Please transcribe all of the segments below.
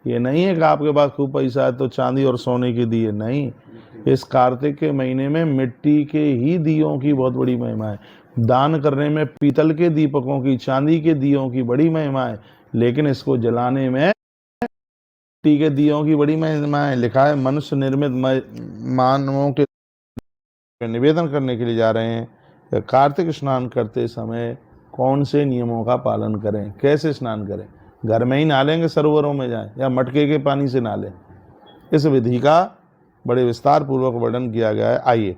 ये नहीं है कि आपके पास खूब पैसा है तो चांदी और सोने के दिए, नहीं। इस कार्तिक के महीने में मिट्टी के ही दियों की बहुत बड़ी महिमा है। दान करने में पीतल के दीपकों की, चांदी के दियों की बड़ी महिमा है, लेकिन इसको जलाने में मिट्टी के दियों की बड़ी महिमा है। लिखा है मनुष्य निर्मित मानवों के निवेदन करने के लिए जा रहे हैं। कार्तिक स्नान करते समय कौन से नियमों का पालन करें, कैसे स्नान करें? घर में ही नहा लेंगे, सरोवरों में जाएं, या मटके के पानी से नहा लें? इस विधि का बड़े विस्तार पूर्वक वर्णन किया गया है। आइए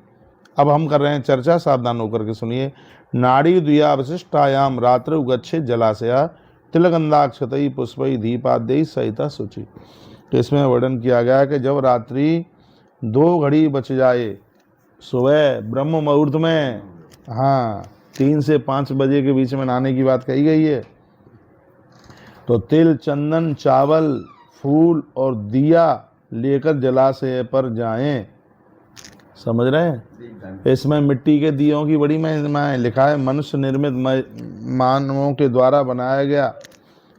अब हम कर रहे हैं चर्चा, सावधान होकर के सुनिए। नाड़ी द्विया विशिष्टायाम रात्र उगच्छे जलाशया तिलगंधाक्षतई पुष्पई दीपाद्यई सहिता शुचि। तो इसमें वर्णन किया गया है कि जब रात्रि 2 घड़ी बच जाए, सुबह ब्रह्म मुहूर्त में, हाँ 3 से 5 बजे के बीच में नहाने की बात कही गई है, तो तिल, चंदन, चावल, फूल और दिया लेकर जलाशय पर जाएं। समझ रहे हैं? इसमें मिट्टी के दियों की बड़ी महिमा है। लिखा है मनुष्य निर्मित मानवों के द्वारा बनाया गया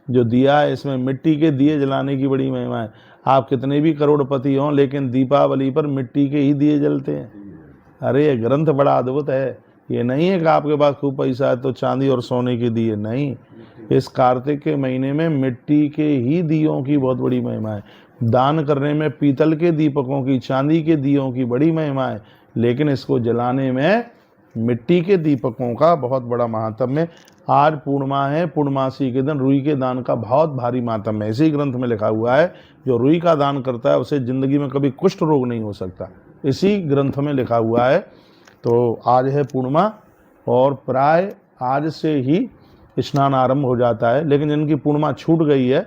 जो दिया है, इसमें मिट्टी के दिए जलाने की बड़ी महिमा है। आप कितने भी करोड़पति हों, लेकिन दीपावली पर मिट्टी के ही दिए जलते हैं। अरे ये ग्रंथ बड़ा अद्भुत है। ये नहीं है कि आपके पास खूब पैसा है तो चांदी और सोने के दिए, नहीं। इस कार्तिक के महीने में मिट्टी के ही दियों की बहुत बड़ी महिमा है। दान करने में पीतल के दीपकों की, चांदी के दियों की बड़ी महिमा है, लेकिन इसको जलाने में मिट्टी के दीपकों का बहुत बड़ा महात्म्य है। आज पूर्णिमा है, पूर्णमासी के दिन रुई के दान का बहुत भारी महात्म्य है। इसी ग्रंथ में लिखा हुआ है जो रुई का दान करता है उसे जिंदगी में कभी कुष्ठ रोग नहीं हो सकता। इसी ग्रंथ में लिखा हुआ है। तो आज है पूर्णिमा और प्राय आज से ही स्नान आरंभ हो जाता है, लेकिन जिनकी पूर्णिमा छूट गई है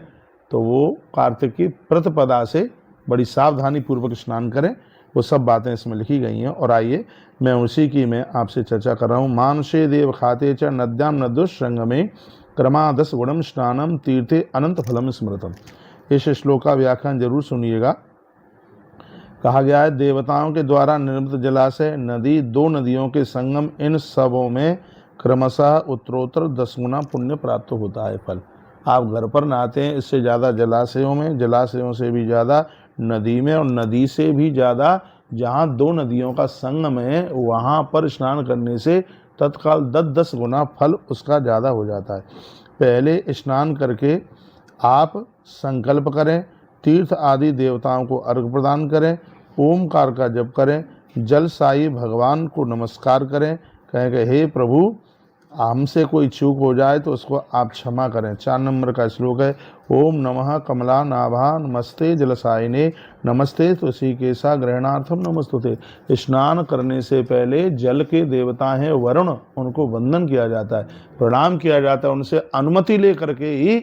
तो वो कार्तिक की प्रतिपदा से बड़ी सावधानी पूर्वक स्नान करें। वो सब बातें इसमें लिखी गई हैं। और आइए मैं उसी की मैं आपसे चर्चा कर रहा हूँ। मानसे देव खाते च नद्याम नदुष्संगमे क्रमादस गुणम स्नानम तीर्थे अनंत फलम स्मृतम। इस श्लोक का व्याख्यान जरूर सुनिएगा। कहा गया है देवताओं के द्वारा निर्मित जलाशय, नदी, 2 नदियों के संगम, इन सबों में क्रमशः उत्तरोत्तर 10 गुना पुण्य प्राप्त होता है फल। आप घर पर नहाते हैं, इससे ज़्यादा जलाशयों में, जलाशयों से भी ज़्यादा नदी में, और नदी से भी ज़्यादा जहाँ 2 नदियों का संगम है वहाँ पर स्नान करने से तत्काल 10-10 गुना फल उसका ज़्यादा हो जाता है। पहले स्नान करके आप संकल्प करें, तीर्थ आदि देवताओं को अर्घ्य प्रदान करें, ओमकार का जप करें, जल साई भगवान को नमस्कार करें, कहें कि हे प्रभु हमसे कोई चूक हो जाए तो उसको आप क्षमा करें। 4 नंबर का श्लोक है ओम नमः कमला नाभा नमस्ते जलसायिने नमस्ते तुलसीकेशा ग्रहणार्थम नमस्तुते। स्नान करने से पहले जल के देवता हैं वरुण, उनको वंदन किया जाता है, प्रणाम किया जाता है, उनसे अनुमति ले करके ही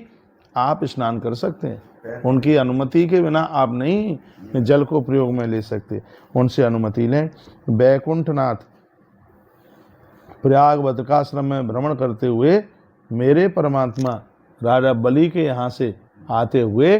आप स्नान कर सकते हैं। उनकी अनुमति के बिना आप नहीं जल को प्रयोग में ले सकते, उनसे अनुमति लें। बैकुंठनाथ प्रयाग बद्रिकाश्रम में भ्रमण करते हुए मेरे परमात्मा राजा बलि के यहाँ से आते हुए,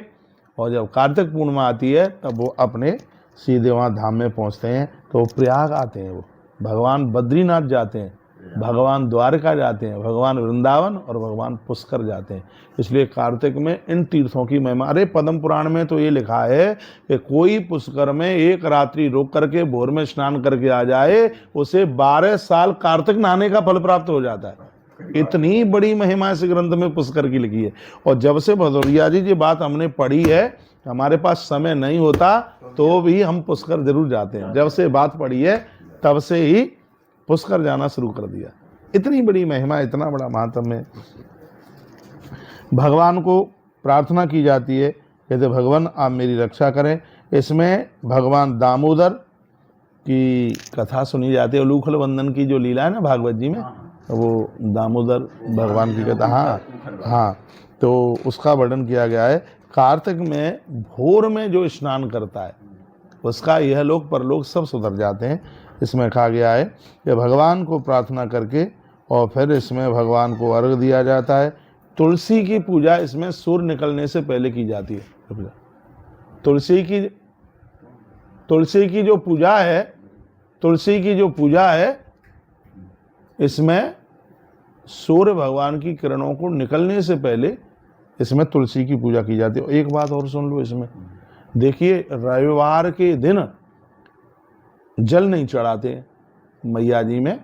और जब कार्तिक पूर्णिमा आती है तब वो अपने सीधे वहाँ धाम में पहुँचते हैं। तो प्रयाग आते हैं, वो भगवान बद्रीनाथ जाते हैं, भगवान द्वारका जाते हैं, भगवान वृंदावन और भगवान पुष्कर जाते हैं। इसलिए कार्तिक में इन तीर्थों की महिमा। अरे पद्म पुराण में तो ये लिखा है कि कोई पुष्कर में 1 रात्रि रुक करके भोर में स्नान करके आ जाए, उसे 12 साल कार्तिक नहाने का फल प्राप्त हो जाता है। इतनी बड़ी महिमा इस ग्रंथ में पुष्कर की लिखी है। और जब से भदौरिया जी ये बात हमने पढ़ी है, हमारे पास समय नहीं होता तो भी हम पुष्कर जरूर जाते हैं। जब से बात पढ़ी है तब से ही पुष्कर जाना शुरू कर दिया। इतनी बड़ी महिमा, इतना बड़ा महात्म्य है। भगवान को प्रार्थना की जाती है, कहते भगवान आप मेरी रक्षा करें। इसमें भगवान दामोदर की कथा सुनी जाती है। उलूखल वंदन की जो लीला है ना भागवत जी में, वो दामोदर भगवान की कथा, हाँ तो उसका वर्णन किया गया है। कार्तिक में भोर में जो स्नान करता है उसका यह लोक परलोक सब सुधर जाते हैं। इसमें कहा गया है कि भगवान को प्रार्थना करके और फिर इसमें भगवान को अर्घ दिया जाता है। तुलसी की पूजा इसमें सूर्य निकलने से पहले की जाती है। तुलसी की जो पूजा है इसमें सूर्य भगवान की किरणों को निकलने से पहले इसमें तुलसी की पूजा की जाती है। एक बात और सुन लो इसमें, देखिए रविवार के दिन जल नहीं चढ़ाते मैया जी में,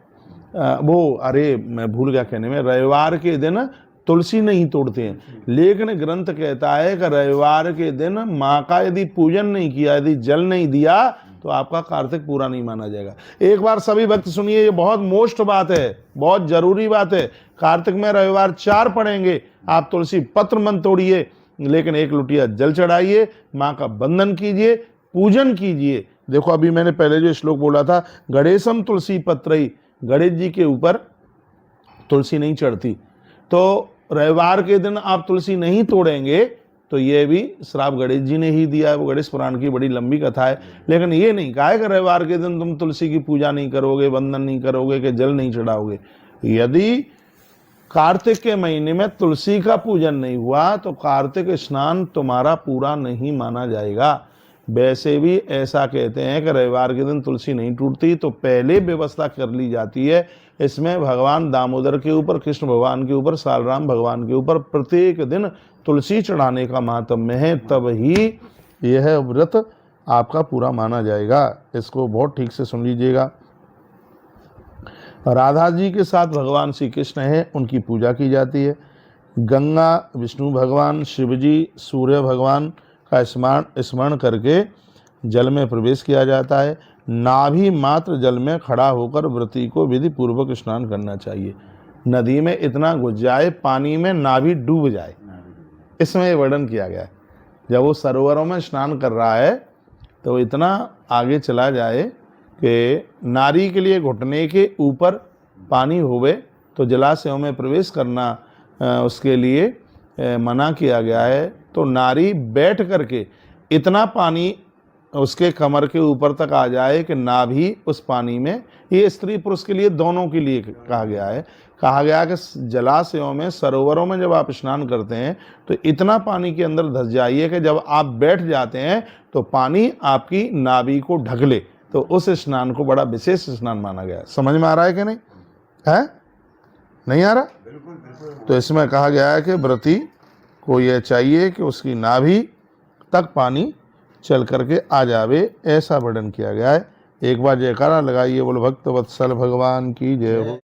मैं भूल गया कहने में, रविवार के दिन तुलसी नहीं तोड़ते हैं, लेकिन ग्रंथ कहता है कि रविवार के दिन माँ का यदि पूजन नहीं किया, यदि जल नहीं दिया, तो आपका कार्तिक पूरा नहीं माना जाएगा। एक बार सभी भक्त सुनिए, ये बहुत मोस्ट बात है, बहुत जरूरी बात है। कार्तिक में रविवार 4 पड़ेंगे, आप तुलसी पत्र मन तोड़िए, लेकिन 1 लुटिया जल चढ़ाइए, माँ का बंधन कीजिए, पूजन कीजिए। देखो अभी मैंने पहले जो श्लोक बोला था, गणेशम तुलसी पत्रई, गणेश जी के ऊपर तुलसी नहीं चढ़ती, तो रविवार के दिन आप तुलसी नहीं तोड़ेंगे तो ये भी श्राप गणेश जी ने ही दिया है। वो गणेश पुराण की बड़ी लंबी कथा है, लेकिन ये नहीं कहा है कि रविवार के दिन तुम तुलसी की पूजा नहीं करोगे, वंदन नहीं करोगे, कि जल नहीं चढ़ाओगे। यदि कार्तिक के महीने में तुलसी का पूजन नहीं हुआ तो कार्तिक स्नान तुम्हारा पूरा नहीं माना जाएगा। वैसे भी ऐसा कहते हैं कि रविवार के दिन तुलसी नहीं टूटती, तो पहले व्यवस्था कर ली जाती है। इसमें भगवान दामोदर के ऊपर, कृष्ण भगवान के ऊपर, सालराम भगवान के ऊपर प्रत्येक दिन तुलसी चढ़ाने का महात्म्य है, तब ही यह व्रत आपका पूरा माना जाएगा। इसको बहुत ठीक से सुन लीजिएगा। राधा जी के साथ भगवान श्री कृष्ण हैं, उनकी पूजा की जाती है। गंगा, विष्णु भगवान, शिव जी, सूर्य भगवान का स्मरण करके जल में प्रवेश किया जाता है। नाभि मात्र जल में खड़ा होकर व्रती को विधि पूर्वक स्नान करना चाहिए। नदी में इतना घुस जाए, पानी में नाभि डूब जाए, इसमें वर्णन किया गया है। जब वो सरोवरों में स्नान कर रहा है तो इतना आगे चला जाए कि नारी के लिए घुटने के ऊपर पानी होवे, तो जलाशयों में प्रवेश करना उसके लिए मना किया गया है। तो नारी बैठ करके इतना पानी उसके कमर के ऊपर तक आ जाए कि नाभि उस पानी में, ये स्त्री पुरुष के लिए दोनों के लिए कहा गया है। कहा गया कि जलाशयों में, सरोवरों में जब आप स्नान करते हैं तो इतना पानी के अंदर धंस जाइए कि जब आप बैठ जाते हैं तो पानी आपकी नाभि को ढक ले, तो उस स्नान को बड़ा विशेष स्नान माना गया है। समझ में आ रहा है कि नहीं है? नहीं आ रहा? तो इसमें कहा गया है कि व्रती को यह चाहिए कि उसकी नाभि तक पानी चल करके आ जावे, ऐसा वर्णन किया गया है। एक बार जयकारा लगाइए, बोलो भक्त वत्सल भगवान की जय हो।